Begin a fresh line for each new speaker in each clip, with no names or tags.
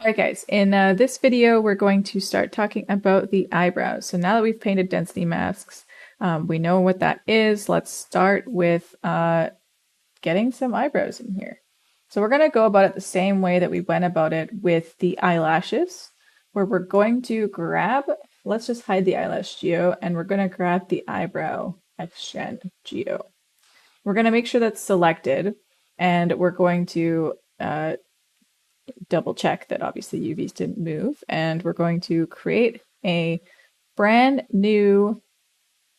Alright guys, in this video we're going to start talking about the eyebrows. So now that we've painted density masks, we know what that is. Let's start with getting some eyebrows in here. So we're going to go about it the same way that we went about it with the eyelashes, where we're going to grab, let's just hide the eyelash geo, and we're going to grab the eyebrow XGen geo. We're going to make sure that's selected, and we're going to double check that obviously UVs didn't move, and we're going to create a brand new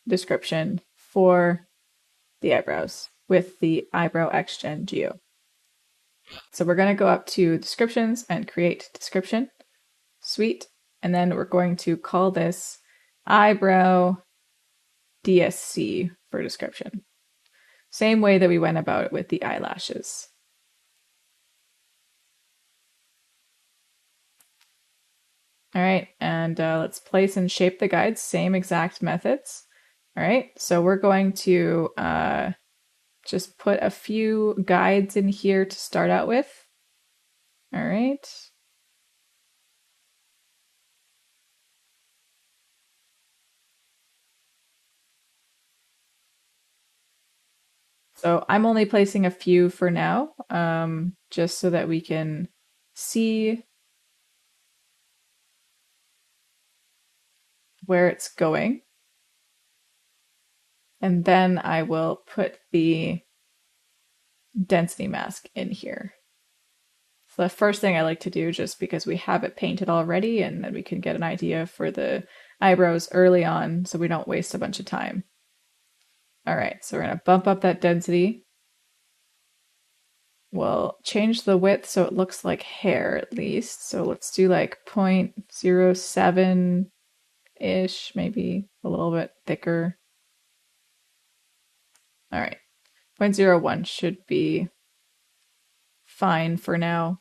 description for the eyebrows with the eyebrow XGen geo. So we're going to go up to descriptions and create description, sweet, and then we're going to call this eyebrow DSC for description. Same way that we went about it with the eyelashes. All right, and let's place and shape the guides, same exact methods. All right, so we're going to just put a few guides in here to start out with. All right. So I'm only placing a few for now, just so that we can see where it's going. And then I will put the density mask in here. So the first thing I like to do, just because we have it painted already, and then we can get an idea for the eyebrows early on so we don't waste a bunch of time. All right, so we're going to bump up that density. We'll change the width so it looks like hair at least. So let's do like 0.07-ish, maybe a little bit thicker. All right, 0.01 should be fine for now.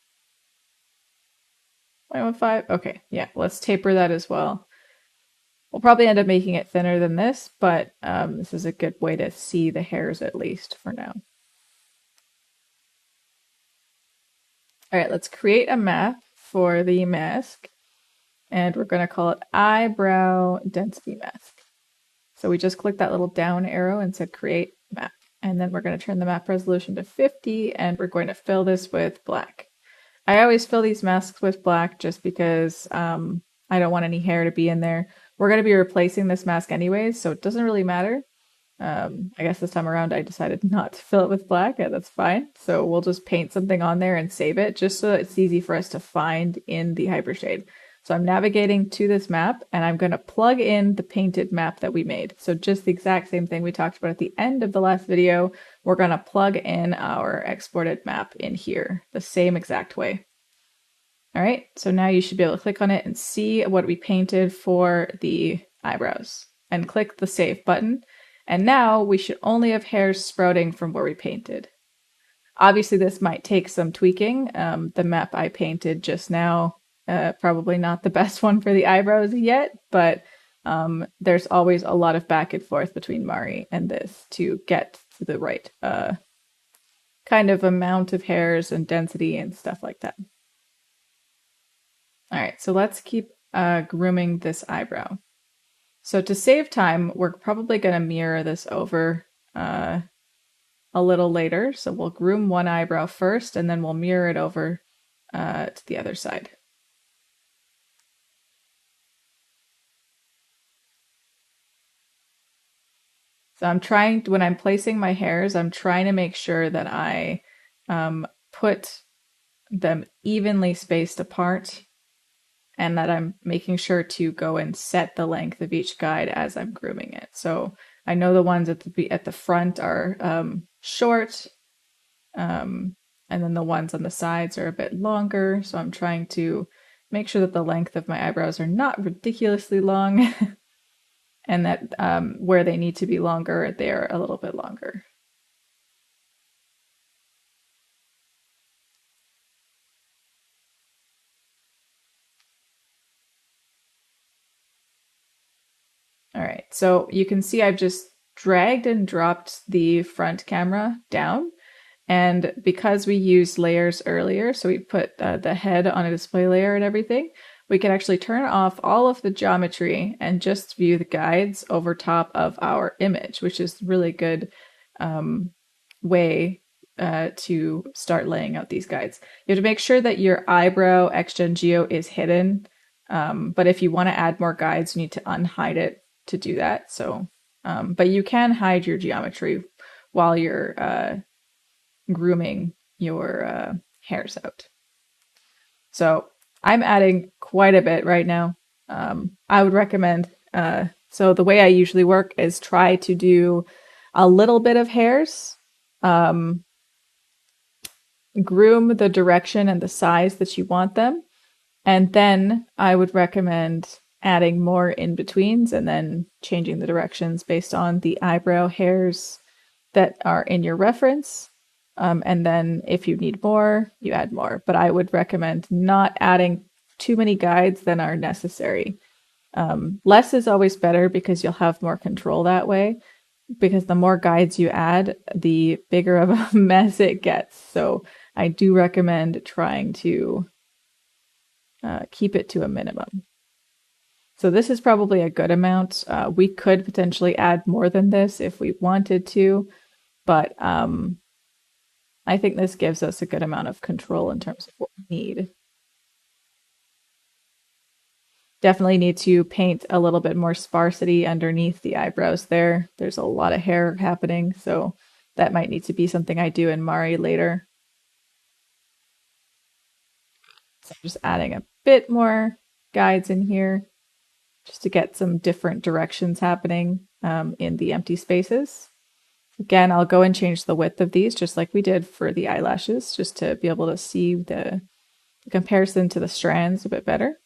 0.15, okay, yeah, let's taper that as well. We'll probably end up making it thinner than this, but this is a good way to see the hairs at least for now. All right, let's create a map for the mask, and we're going to call it eyebrow density mask. So we just clicked that little down arrow and said create map, and then we're going to turn the map resolution to 50, and we're going to fill this with black. I always fill these masks with black just because I don't want any hair to be in there. We're going to be replacing this mask anyways, so it doesn't really matter. I guess this time around I decided not to fill it with black. Yeah, that's fine. So we'll just paint something on there and save it just so it's easy for us to find in the Hypershade. So I'm navigating to this map and I'm going to plug in the painted map that we made. So just the exact same thing we talked about at the end of the last video. We're going to plug in our exported map in here the same exact way. All right, so now you should be able to click on it and see what we painted for the eyebrows and click the save button. And now we should only have hairs sprouting from where we painted. Obviously this might take some tweaking. The map I painted just now, probably not the best one for the eyebrows yet, but there's always a lot of back and forth between Mari and this to get to the right kind of amount of hairs and density and stuff like that. All right, so let's keep grooming this eyebrow. So to save time, we're probably going to mirror this over a little later. So we'll groom one eyebrow first, and then we'll mirror it over to the other side. So I'm trying, when I'm placing my hairs, I'm trying to make sure that I put them evenly spaced apart, and that I'm making sure to go and set the length of each guide as I'm grooming it. So I know the ones at the front are short, and then the ones on the sides are a bit longer. So I'm trying to make sure that the length of my eyebrows are not ridiculously long, and that where they need to be longer, they're a little bit longer. All right, so you can see I've just dragged and dropped the front camera down, And because we used layers earlier, so we put the head on a display layer and everything, we can actually turn off all of the geometry and just view the guides over top of our image, which is really good way to start laying out these guides. You have to make sure that your eyebrow XGen Geo is hidden, but if you want to add more guides, you need to unhide it to do that. So, but you can hide your geometry while you're grooming your hairs out. So I'm adding quite a bit right now. I would recommend, so the way I usually work is try to do a little bit of hairs, groom the direction and the size that you want them, and then I would recommend adding more in-betweens and then changing the directions based on the eyebrow hairs that are in your reference. And then if you need more, you add more. But I would recommend not adding too many guides than are necessary. Less is always better because you'll have more control that way. Because the more guides you add, the bigger of a mess it gets. So I do recommend trying to keep it to a minimum. So this is probably a good amount. We could potentially add more than this if we wanted to, but I think this gives us a good amount of control in terms of what we need. Definitely need to paint a little bit more sparsity underneath the eyebrows there. There's a lot of hair happening, so that might need to be something I do in Mari later. So I'm just adding a bit more guides in here just to get some different directions happening in the empty spaces. Again, I'll go and change the width of these just like we did for the eyelashes, just to be able to see the comparison to the strands a bit better.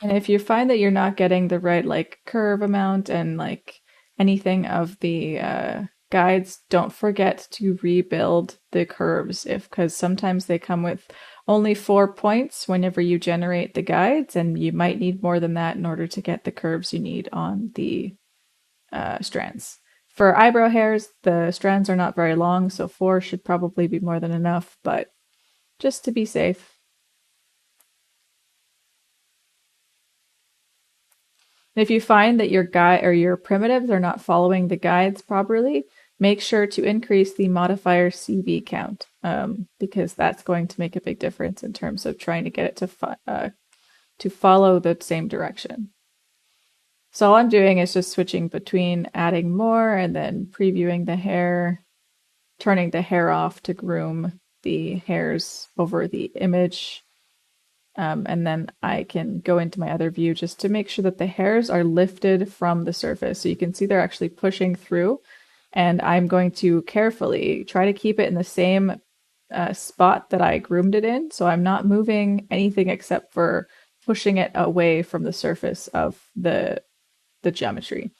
And if you find that you're not getting the right like curve amount and like anything of the guides, don't forget to rebuild the curves because sometimes they come with only 4 points whenever you generate the guides, and you might need more than that in order to get the curves you need on the strands. For eyebrow hairs, the strands are not very long, so 4 should probably be more than enough, but just to be safe. If you find that your guide or your primitives are not following the guides properly, make sure to increase the modifier CV count because that's going to make a big difference in terms of trying to get it to follow the same direction. So all I'm doing is just switching between adding more and then previewing the hair, turning the hair off to groom the hairs over the image. And then I can go into my other view just to make sure that the hairs are lifted from the surface. So you can see they're actually pushing through. And I'm going to carefully try to keep it in the same spot that I groomed it in. So I'm not moving anything except for pushing it away from the surface of the geometry.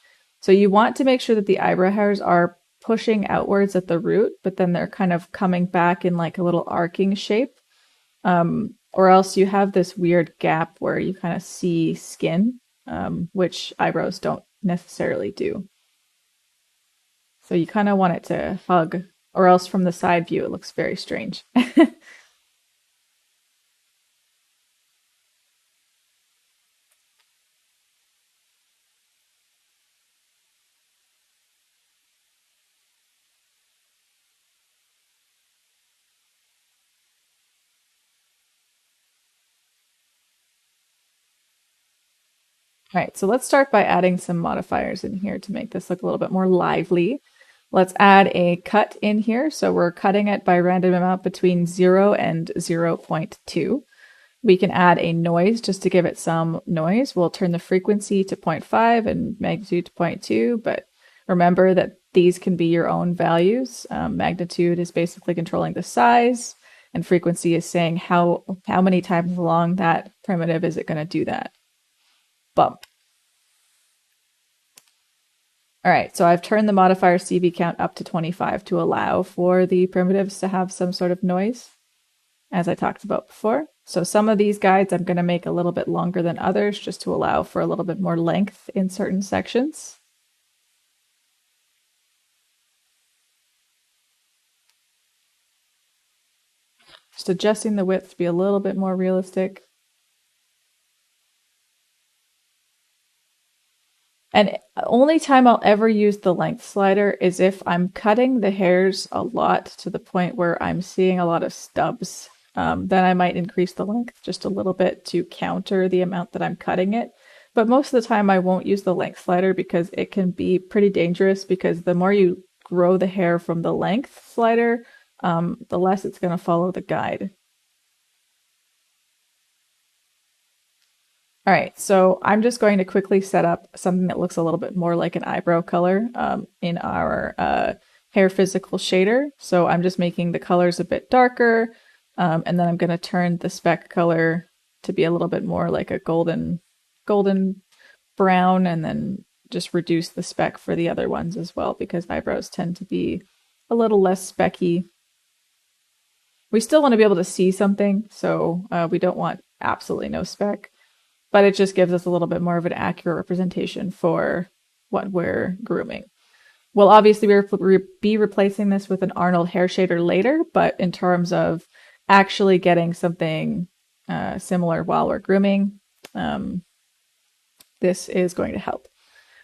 So you want to make sure that the eyebrow hairs are pushing outwards at the root, but then they're kind of coming back in like a little arcing shape. Or else you have this weird gap where you kind of see skin, which eyebrows don't necessarily do. So you kind of want it to hug, or else from the side view it looks very strange. All right, so let's start by adding some modifiers in here to make this look a little bit more lively. Let's add a cut in here. So we're cutting it by random amount between 0 and 0.2. We can add a noise just to give it some noise. We'll turn the frequency to 0.5 and magnitude to 0.2, but remember that these can be your own values. Magnitude is basically controlling the size, and frequency is saying how many times along that primitive is it going to do that bump. All right, so I've turned the modifier CV count up to 25 to allow for the primitives to have some sort of noise, as I talked about before. So some of these guides I'm going to make a little bit longer than others just to allow for a little bit more length in certain sections. Just adjusting the width to be a little bit more realistic. And only time I'll ever use the length slider is if I'm cutting the hairs a lot to the point where I'm seeing a lot of stubs. Then I might increase the length just a little bit to counter the amount that I'm cutting it. But most of the time I won't use the length slider because it can be pretty dangerous, because the more you grow the hair from the length slider, the less it's going to follow the guide. All right, so I'm just going to quickly set up something that looks a little bit more like an eyebrow color in our hair physical shader. So I'm just making the colors a bit darker, and then I'm going to turn the speck color to be a little bit more like a golden brown, and then just reduce the speck for the other ones as well, because eyebrows tend to be a little less specky. We still want to be able to see something, so we don't want absolutely no speck, but it just gives us a little bit more of an accurate representation for what we're grooming. We'll obviously be replacing this with an Arnold hair shader later, but in terms of actually getting something similar while we're grooming, this is going to help.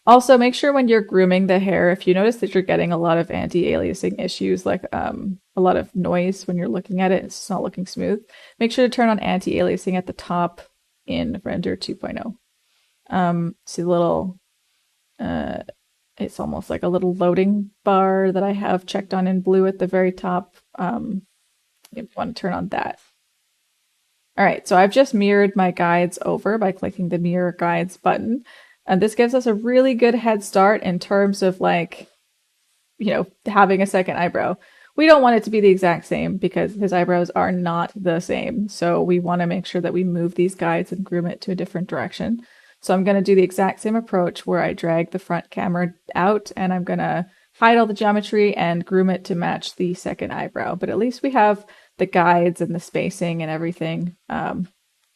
Also, make sure when you're grooming the hair, if you notice that you're getting a lot of anti-aliasing issues, like a lot of noise when you're looking at it, it's not looking smooth, make sure to turn on anti-aliasing at the top in Render 2.0. See the little, it's almost like a little loading bar that I have checked on in blue at the very top. You want to turn on that. All right, so I've just mirrored my guides over by clicking the Mirror Guides button. And this gives us a really good head start in terms of, like, having a second eyebrow. We don't want it to be the exact same because his eyebrows are not the same. So we want to make sure that we move these guides and groom it to a different direction. So I'm going to do the exact same approach where I drag the front camera out and I'm going to hide all the geometry and groom it to match the second eyebrow. But at least we have the guides and the spacing and everything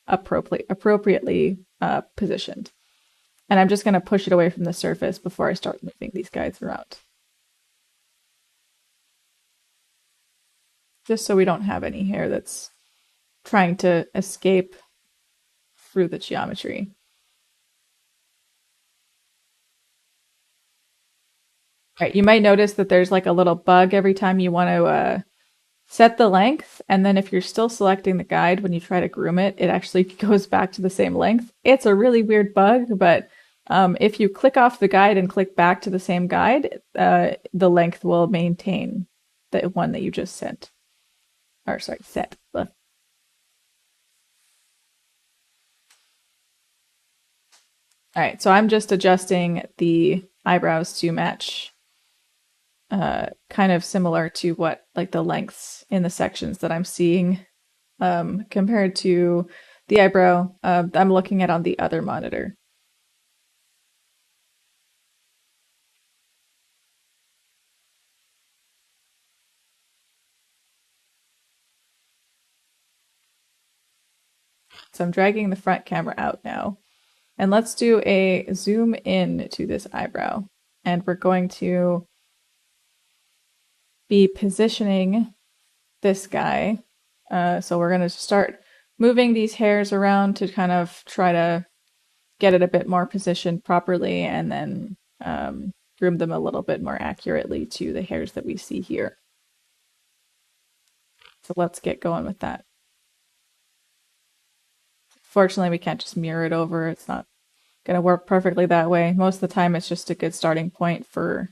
appropriately positioned. And I'm just going to push it away from the surface before I start moving these guides around, just so we don't have any hair that's trying to escape through the geometry. All right, you might notice that there's like a little bug every time you want to set the length, and then if you're still selecting the guide when you try to groom it, it actually goes back to the same length. It's a really weird bug, but if you click off the guide and click back to the same guide, the length will maintain the one that you just sent. Or sorry, set. All right, so I'm just adjusting the eyebrows to match kind of similar to what, like, the lengths in the sections that I'm seeing compared to the eyebrow I'm looking at on the other monitor. So I'm dragging the front camera out now. And let's do a zoom in to this eyebrow. And we're going to be positioning this guy. So we're going to start moving these hairs around to kind of try to get it a bit more positioned properly, and then groom them a little bit more accurately to the hairs that we see here. So let's get going with that. Fortunately, we can't just mirror it over. It's not going to work perfectly that way. Most of the time, it's just a good starting point for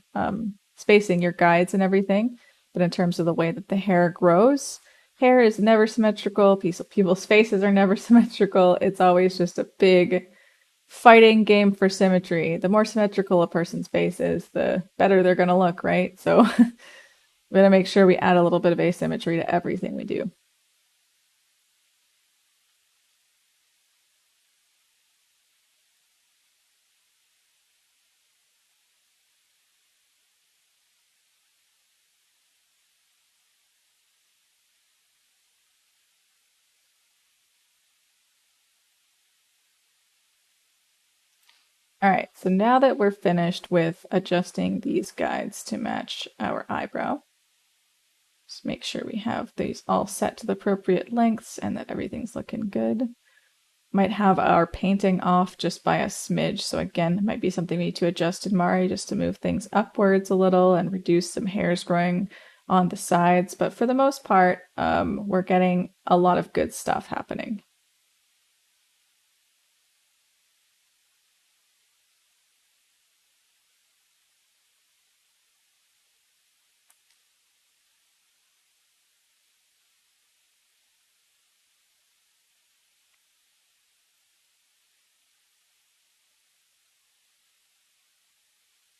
spacing your guides and everything. But in terms of the way that the hair grows, hair is never symmetrical. People's faces are never symmetrical. It's always just a big fighting game for symmetry. The more symmetrical a person's face is, the better they're going to look, right? So we're going to make sure we add a little bit of asymmetry to everything we do. All right, so now that we're finished with adjusting these guides to match our eyebrow, Just make sure we have these all set to the appropriate lengths and that everything's looking good. Might have our painting off just by a smidge. So again, it might be something we need to adjust in Mari just to move things upwards a little and reduce some hairs growing on the sides. But for the most part, we're getting a lot of good stuff happening.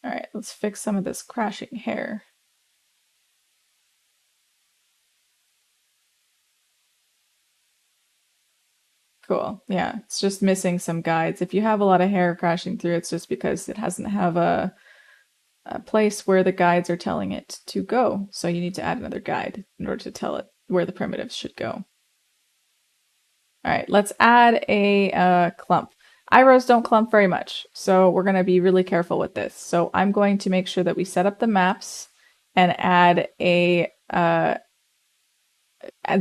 All right, let's fix some of this crashing hair. Cool. Yeah, it's just missing some guides. If you have a lot of hair crashing through, it's just because it doesn't have a place where the guides are telling it to go. So you need to add another guide in order to tell it where the primitives should go. All right, let's add a clump. Eyebrows don't clump very much, so we're going to be really careful with this. So I'm going to make sure that we set up the maps and add and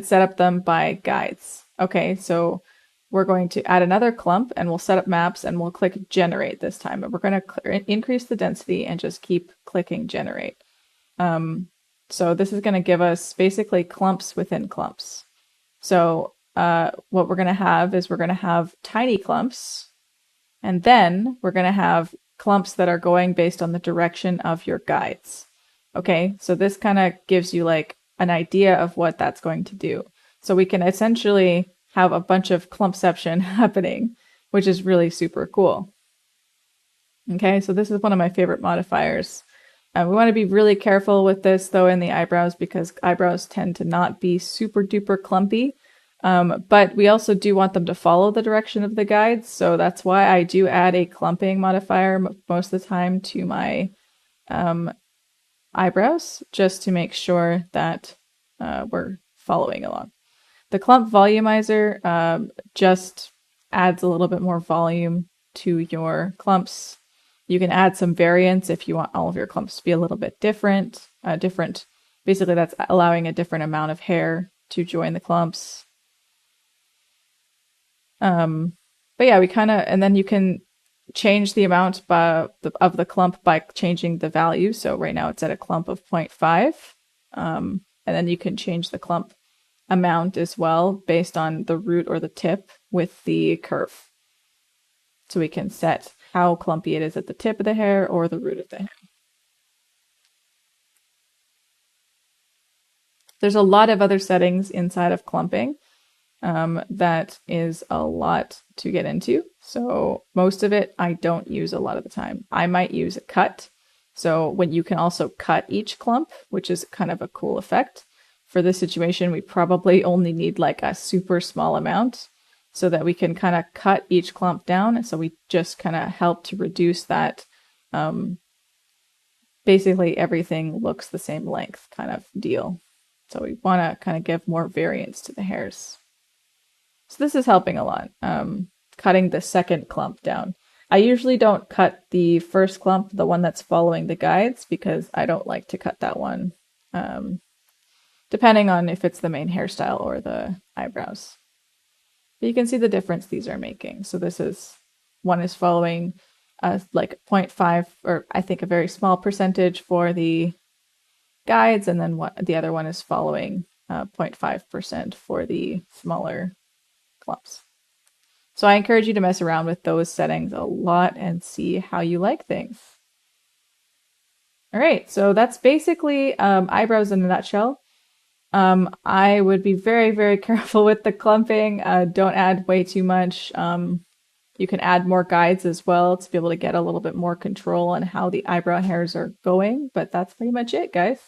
set up them by guides. Okay, so we're going to add another clump and we'll set up maps and we'll click generate this time. And we're going to increase the density and just keep clicking generate. So this is going to give us basically clumps within clumps. So what we're going to have is we're going to have tiny clumps, and then we're going to have clumps that are going based on the direction of your guides. Okay, so this kind of gives you like an idea of what that's going to do. So we can essentially have a bunch of clumpception happening, which is really super cool. Okay, so this is one of my favorite modifiers. We want to be really careful with this though in the eyebrows because eyebrows tend to not be super duper clumpy. But we also do want them to follow the direction of the guides. So that's why I do add a clumping modifier most of the time to my eyebrows, just to make sure that we're following along. The clump volumizer just adds a little bit more volume to your clumps. You can add some variance if you want all of your clumps to be a little bit different. Basically, that's allowing a different amount of hair to join the clumps. But yeah, and then you can change the amount of the clump by changing the value. So right now it's at a clump of 0.5. And then you can change the clump amount as well based on the root or the tip with the curve. So we can set how clumpy it is at the tip of the hair or the root of the hair. There's a lot of other settings inside of clumping. That is a lot to get into. So most of it I don't use a lot of the time. I might use a cut. So when you can also cut each clump, which is kind of a cool effect. For this situation, we probably only need like a super small amount so that we can kind of cut each clump down. So we just kind of help to reduce that. Basically everything looks the same length kind of deal. So we want to kind of give more variance to the hairs. So this is helping a lot, cutting the second clump down. I usually don't cut the first clump, the one that's following the guides, because I don't like to cut that one, depending on if it's the main hairstyle or the eyebrows. But you can see the difference these are making. So one is following like 0.5, or I think a very small percentage for the guides, and then the other one is following 0.5% for the smaller clumps. So I encourage you to mess around with those settings a lot and see how you like things. All right, so that's basically eyebrows in a nutshell. I would be very, very careful with the clumping. Don't add way too much. You can add more guides as well to be able to get a little bit more control on how the eyebrow hairs are going, but that's pretty much it, guys.